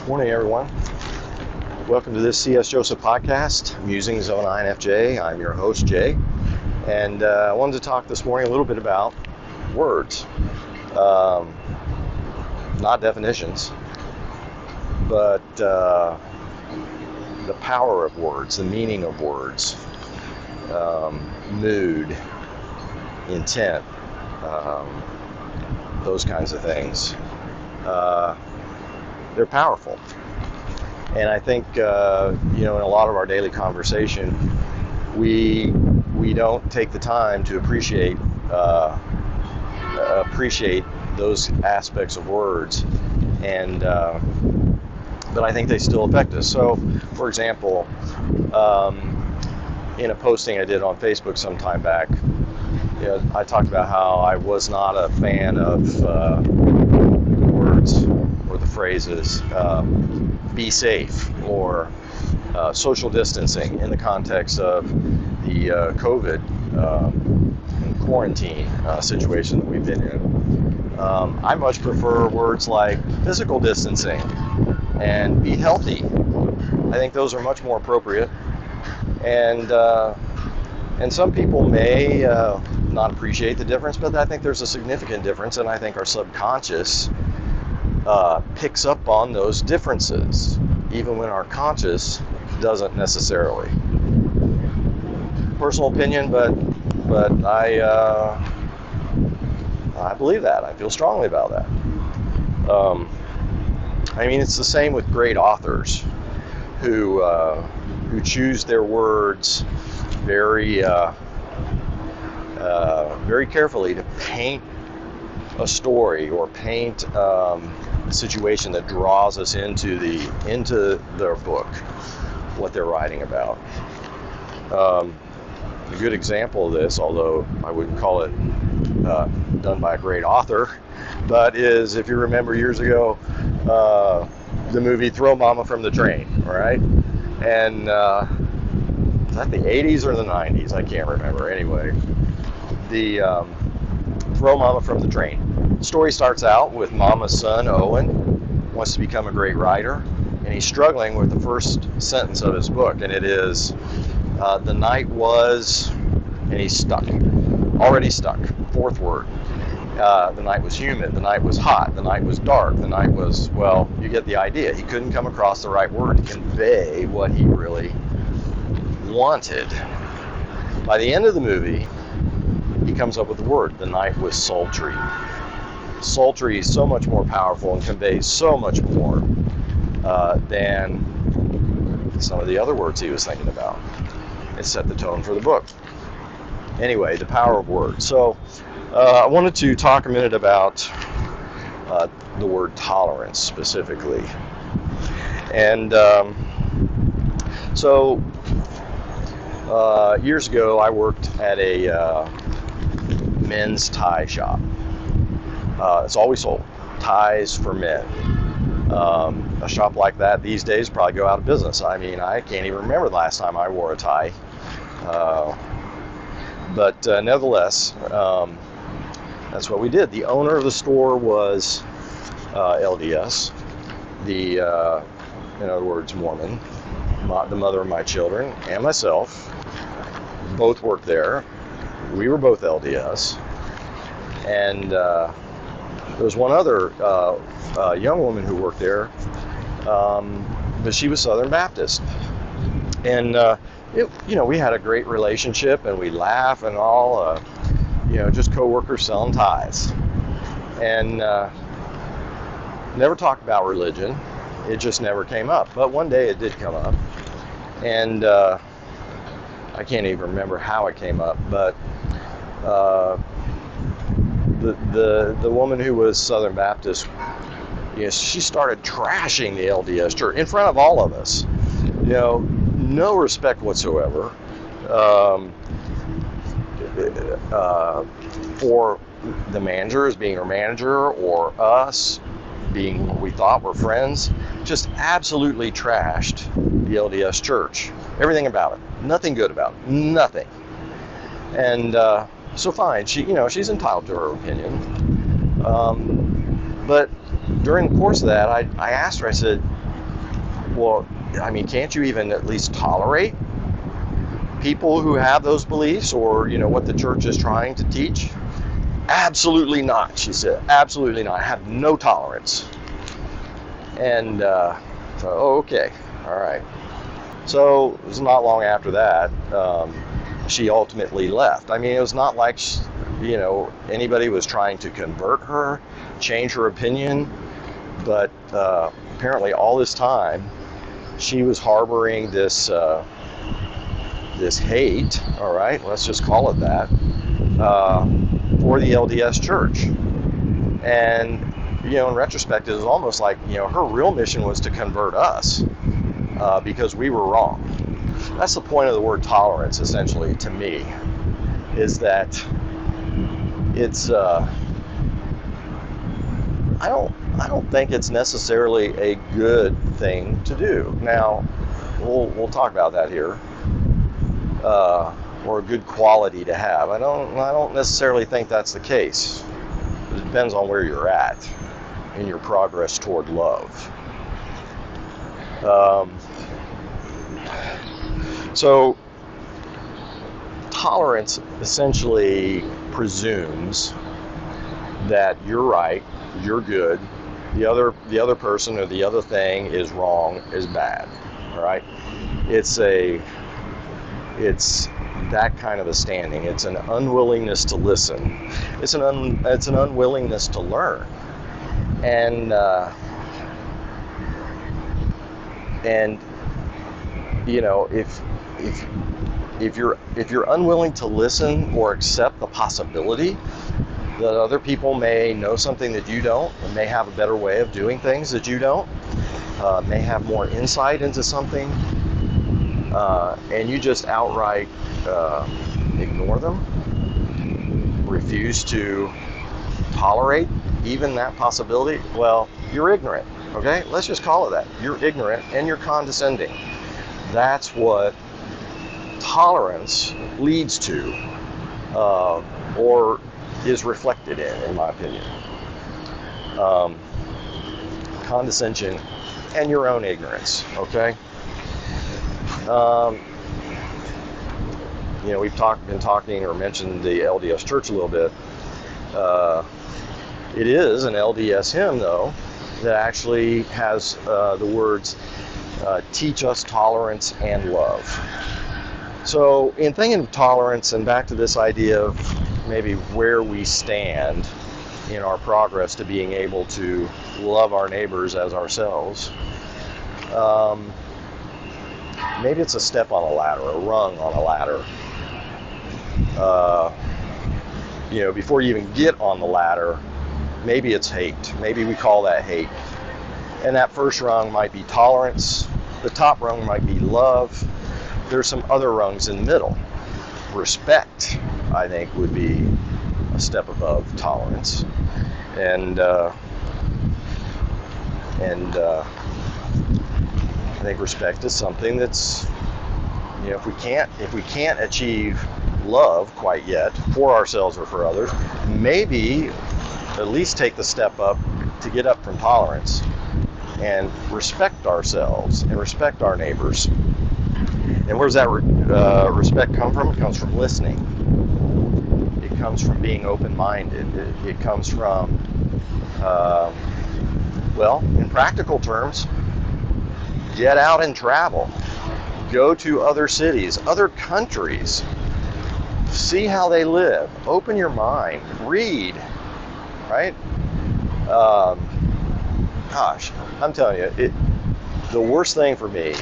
Morning, everyone. Welcome to this CS Joseph podcast, Musings of an INFJ. I'm your host, Jay, and I wanted to talk this morning a little bit about words, not definitions, but the power of words, the meaning of words, mood, intent, those kinds of things. They're powerful. And I think, in a lot of our daily conversation, we don't take the time to appreciate those aspects of words, and but I think they still affect us. So, for example, in a posting I did on Facebook some time back, I talked about how I was not a fan of words or the phrases be safe or social distancing in the context of the COVID and quarantine situation that we've been in. I much prefer words like physical distancing and be healthy. I think those are much more appropriate, and some people may not appreciate the difference, but I think there's a significant difference, and I think our subconscious picks up on those differences, even when our conscious doesn't necessarily. Personal opinion, but I believe that. I feel strongly about that. It's the same with great authors who choose their words very carefully to paint a story or paint a situation that draws us into their book, what they're writing about. A good example of this, although I wouldn't call it done by a great author, but is, if you remember years ago, the movie Throw Mama from the Train, right? And is that the 80s or the 90s? I can't remember. Anyway, the Throw Mama from the Train. The story starts out with Mama's son, Owen, wants to become a great writer, and he's struggling with the first sentence of his book, and it is, the night was, and he's stuck, already stuck, fourth word. The night was humid, the night was hot, the night was dark, the night was, well, you get the idea. He couldn't come across the right word to convey what he really wanted. By the end of the movie, he comes up with the word. The night was sultry. Sultry is so much more powerful and conveys so much more than some of the other words he was thinking about. It set the tone for the book. Anyway, the power of words. So I wanted to talk a minute about the word tolerance specifically. And so years ago, I worked at a men's tie shop. It's always sold ties for men. A shop like that these days probably go out of business. I can't even remember the last time I wore a tie. But nevertheless, that's what we did. The owner of the store was LDS, in other words, Mormon. The mother of my children and myself both worked there. We were both LDS. And there was one other young woman who worked there, but she was Southern Baptist. And, we had a great relationship, and we laugh and all, just co-workers selling ties. And never talked about religion. It just never came up. But one day it did come up. And I can't even remember how it came up, but the woman who was Southern Baptist, she started trashing the LDS church in front of all of us. No respect whatsoever for the manager as being her manager, or us being what we thought were friends. Just absolutely trashed the LDS church. Everything about it. Nothing good about it. Nothing. And so fine, she's entitled to her opinion. But during the course of that, I asked her, I said, Well, I mean, can't you even at least tolerate people who have those beliefs, or what the church is trying to teach? Absolutely not, she said. Absolutely not. I have no tolerance. And okay, all right. So it was not long after that she ultimately left. I mean, it was not like anybody was trying to convert her, change her opinion, but apparently all this time she was harboring this hate. All right, let's just call it that, for the LDS Church. And in retrospect, it was almost like her real mission was to convert us, because we were wrong. That's the point of the word tolerance, essentially, to me, is that it's I don't think it's necessarily a good thing to do. Now, we'll talk about that here, or a good quality to have. I don't necessarily think that's the case. It depends on where you're at in your progress toward love. So tolerance essentially presumes that you're right, you're good, the other person or the other thing is wrong, is bad. All right? It's that kind of a standing. It's an unwillingness to listen. It's an unwillingness to learn. And if you're unwilling to listen or accept the possibility that other people may know something that you don't, and may have a better way of doing things that you don't, may have more insight into something, and you just outright ignore them, refuse to tolerate even that possibility, well, you're ignorant. Okay, let's just call it that. You're ignorant and you're condescending. That's what tolerance leads to, or is reflected in my opinion. Condescension and your own ignorance. Okay. We've been talking or mentioned the LDS Church a little bit. It is an LDS hymn, though, that actually has the words, teach us tolerance and love. So in thinking of tolerance, and back to this idea of maybe where we stand in our progress to being able to love our neighbors as ourselves, maybe it's a step on a ladder, a rung on a ladder. Before you even get on the ladder, maybe it's hate. Maybe we call that hate. And that first rung might be tolerance. The top rung might be love. There's some other rungs in the middle. Respect, I think, would be a step above tolerance. And I think respect is something that's, if we can't achieve love quite yet for ourselves or for others, maybe at least take the step up to get up from tolerance and respect ourselves and respect our neighbors. And where does that respect come from? It comes from listening. It comes from being open-minded. It comes from, in practical terms, get out and travel. Go to other cities, other countries. See how they live. Open your mind. Read. Right? Gosh, I'm telling you, the worst thing for me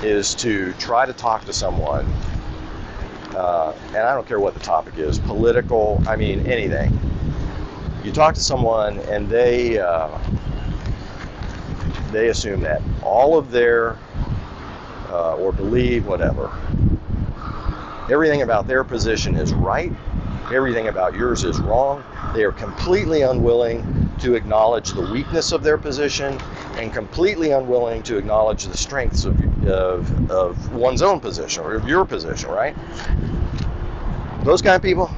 is to try to talk to someone, and I don't care what the topic is, political, anything. You talk to someone and they assume that all of their, or believe whatever, everything about their position is right, everything about yours is wrong. They are completely unwilling to acknowledge the weakness of their position and completely unwilling to acknowledge the strengths of one's own position or of your position, right? Those kind of people,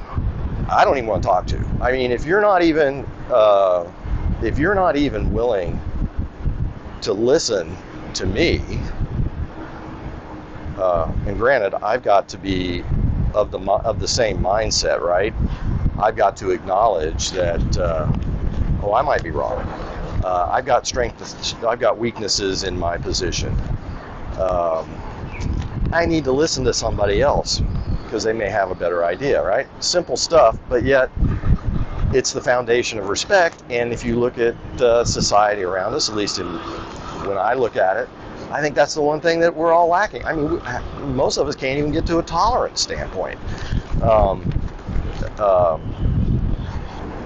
I don't even want to talk to. If you're not even willing to listen to me, and granted, I've got to be of the same mindset, right? I've got to acknowledge that, I might be wrong. I've got strengths, I've got weaknesses in my position. I need to listen to somebody else because they may have a better idea, right? Simple stuff, but yet it's the foundation of respect. And if you look at society around us, at least when I look at it, I think that's the one thing that we're all lacking. I mean, most of us can't even get to a tolerance standpoint. I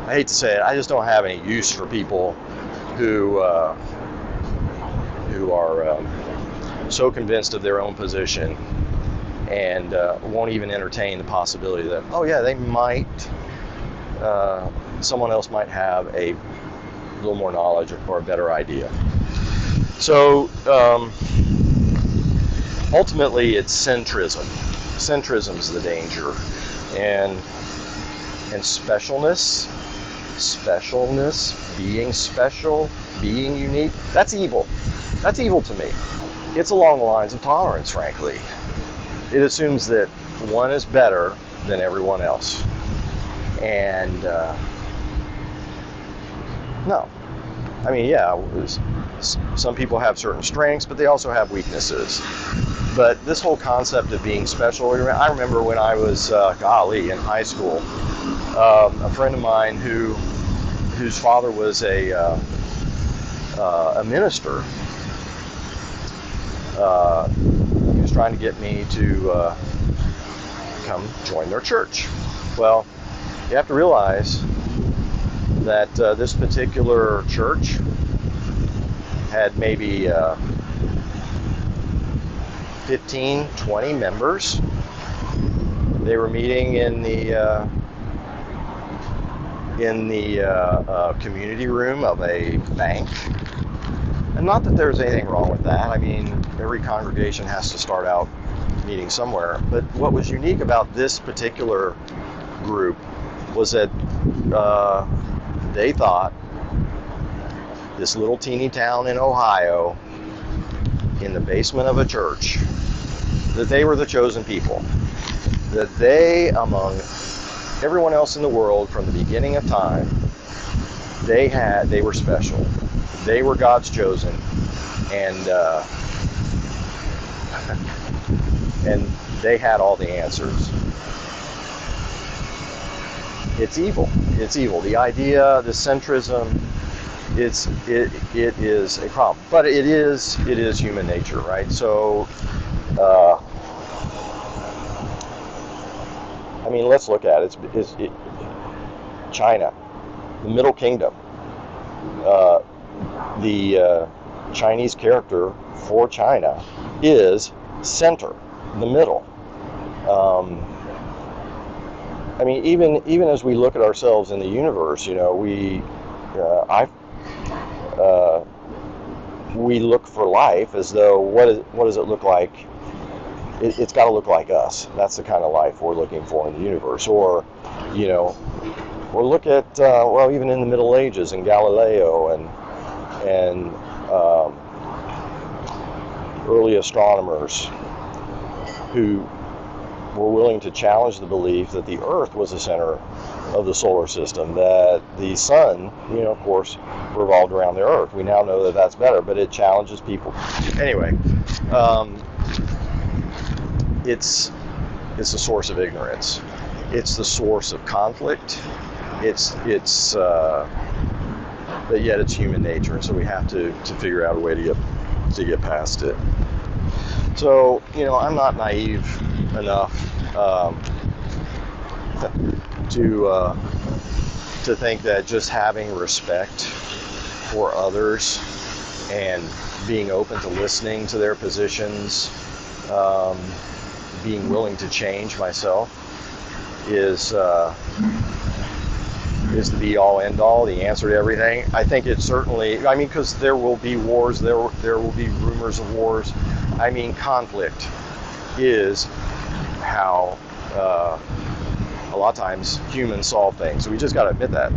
hate to say it, I just don't have any use for people who are so convinced of their own position and won't even entertain the possibility that, oh yeah, they might, someone else might have a little more knowledge or a better idea. So ultimately it's centrism. Centrism is the danger. And specialness, being special, being unique, that's evil. That's evil to me. It's along the lines of tolerance, frankly. It assumes that one is better than everyone else. And no. I mean, yeah, some people have certain strengths, but they also have weaknesses. But this whole concept of being special, I remember when I was, in high school, a friend of mine whose father was a minister, he was trying to get me to come join their church. Well, you have to realize that this particular church had maybe 15, 20 members. They were meeting in the community room of a bank. And not that there's anything wrong with that. I mean, every congregation has to start out meeting somewhere. But what was unique about this particular group was that they thought this little teeny town in Ohio, in the basement of a church, that they were the chosen people. That they, among everyone else in the world from the beginning of time, they were special. They were God's chosen, and they had all the answers. It's evil. It's evil. The idea, the centrism, it is a problem. But it is human nature, right? So, I mean, let's look at it. It's China, the Middle Kingdom. The Chinese character for China is center, the middle. I mean, even as we look at ourselves in the universe, you know, we look for life as though what does it look like? It's got to look like us. That's the kind of life we're looking for in the universe. Or, you know, or look at even in the Middle Ages in Galileo and early astronomers who were willing to challenge the belief that the Earth was the center of the solar system, that the sun, you know, of course, revolved around the Earth. We now know that that's better, but it challenges people. Anyway, it's a source of ignorance. It's the source of conflict. But yet it's human nature, and so we have to figure out a way to get past it. So, you know, I'm not naive enough to think that just having respect for others and being open to listening to their positions, being willing to change myself is the be-all, end-all, the answer to everything. I think it certainly, I mean, because there will be wars, there will be rumors of wars. I mean, conflict is how a lot of times humans solve things. So we just got to admit that.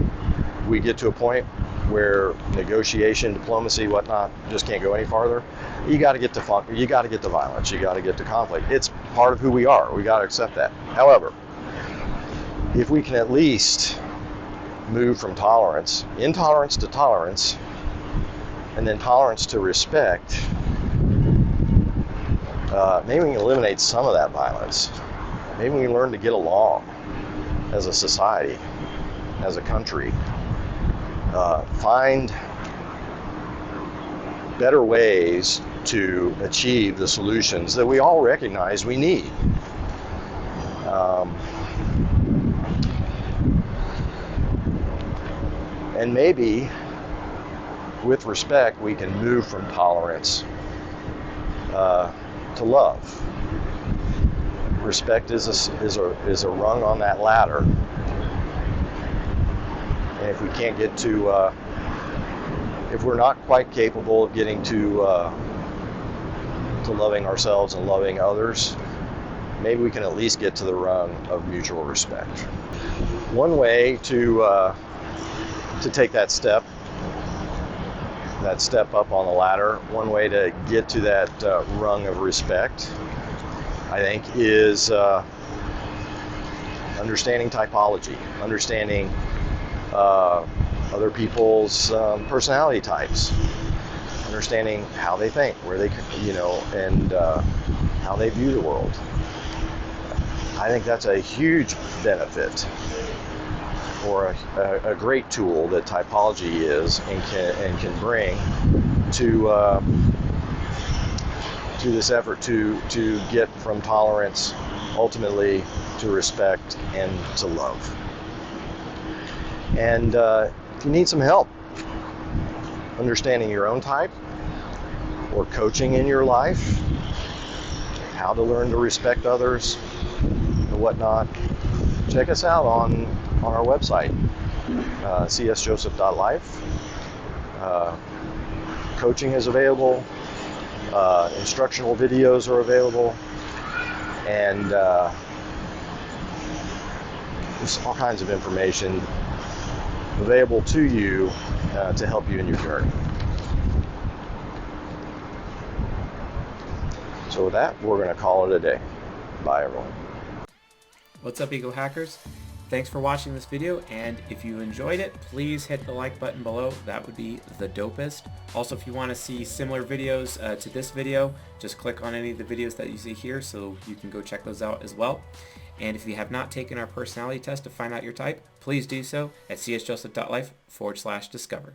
We get to a point where negotiation, diplomacy, whatnot, just can't go any farther. You got to get to violence. You got to get to conflict. It's part of who we are. We got to accept that. However, if we can at least move from intolerance to tolerance, and then tolerance to respect, maybe we can eliminate some of that violence. Maybe we can learn to get along as a society, as a country. Find better ways to achieve the solutions that we all recognize we need. And maybe with respect, we can move from tolerance to love. Respect is a rung on that ladder. And if we can't get to, if we're not quite capable of getting to loving ourselves and loving others, maybe we can at least get to the rung of mutual respect. One way to take that step up on the ladder, one way to get to that rung of respect, I think, is understanding typology, understanding other people's personality types, understanding how they think, where they, and how they view the world. I think that's a huge benefit, or a great tool that typology is and can bring to this effort to get from tolerance ultimately to respect and to love. And if you need some help understanding your own type, or coaching in your life, how to learn to respect others and whatnot, check us out on our website, csjoseph.life. Coaching is available, instructional videos are available, and there's all kinds of information available to you to help you in your journey. So with that, we're going to call it a day. Bye, everyone. What's up, Ego Hackers? Thanks for watching this video, and if you enjoyed it, please hit the like button below. That would be the dopest. Also, if you want to see similar videos to this video, just click on any of the videos that you see here so you can go check those out as well. And if you have not taken our personality test to find out your type, please do so at csjoseph.life/discover.